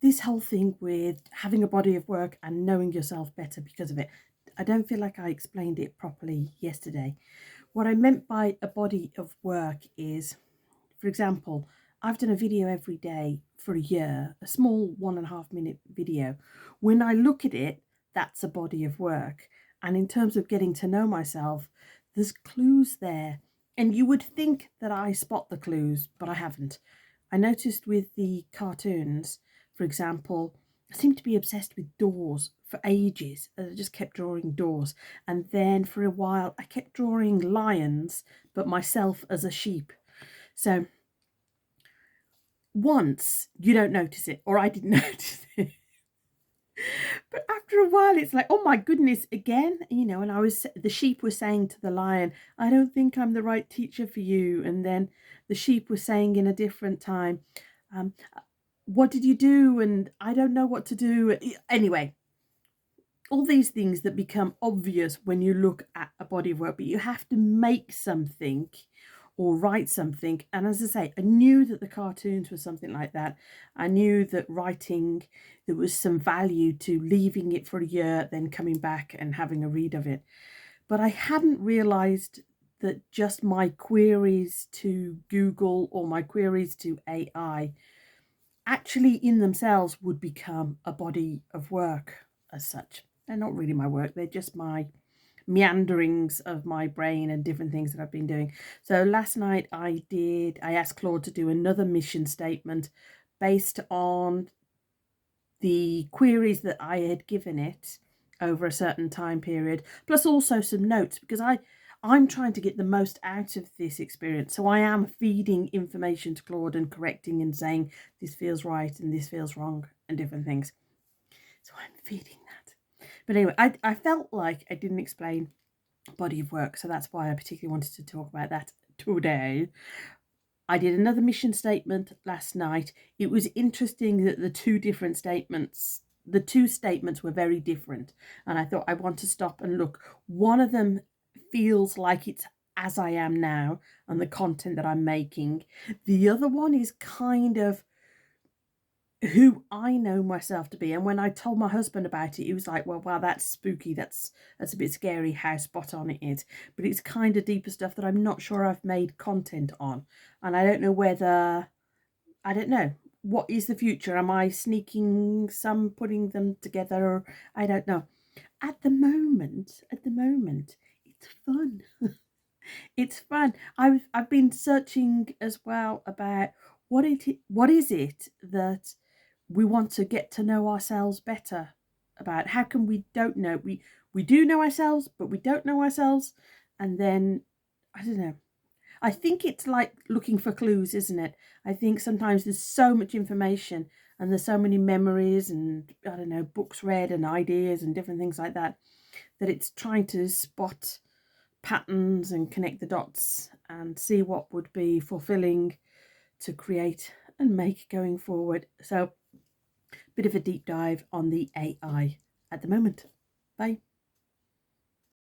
this whole thing with having a body of work and knowing yourself better because of it. I don't feel like I explained it properly yesterday. What I meant by a body of work is, for example, I've done a video every day for a year, a small 1.5 minute video. When I look at it, that's a body of work. And in terms of getting to know myself, there's clues there. And you would think that I spot the clues, but I haven't. I noticed with the cartoons, for example, I seemed to be obsessed with doors for ages. I just kept drawing doors. And then for a while, I kept drawing lions, but myself as a sheep. So once you don't notice it, or I didn't notice it. But after a while, it's like, oh my goodness, again, and the sheep was saying to the lion, I don't think I'm the right teacher for you. And then the sheep was saying in a different time, um, what did you do? And I don't know what to do. Anyway, all these things that become obvious when you look at a body of work, but you have to make something or write something. And as I say, I knew that the cartoons were something like that. I knew that writing, there was some value to leaving it for a year, then coming back and having a read of it. But I hadn't realized that just my queries to Google or my queries to AI actually in themselves would become a body of work as such. They're not really my work, they're just my meanderings of my brain and different things that I've been doing. So last night I asked Claude to do another mission statement based on the queries that I had given it over a certain time period, plus also some notes, because I'm trying to get the most out of this experience. So I am feeding information to Claude and correcting and saying this feels right and this feels wrong and different things. So I'm feeding that. But anyway, I felt like I didn't explain body of work, so that's why I particularly wanted to talk about that today. I did another mission statement last night. It was interesting that the two statements were very different. And I thought I want to stop and look. One of them feels like it's as I am now and the content that I'm making. The other one is kind of who I know myself to be. And when I told my husband about it, he was like, well, wow, that's spooky. That's a bit scary how spot on it is. But it's kind of deeper stuff that I'm not sure I've made content on. And I don't know what is the future. Am I sneaking some, putting them together? I don't know. At the moment, it's fun. It's fun. I've been searching as well about what is it that we want to get to know ourselves better about. How come we don't know? We do know ourselves, but we don't know ourselves. And then I don't know. I think it's like looking for clues, isn't it? I think sometimes there's so much information and there's so many memories and I don't know, books read and ideas and different things like that, that it's trying to spot patterns and connect the dots and see what would be fulfilling to create and make going forward. So bit of a deep dive on the AI at the moment. Bye.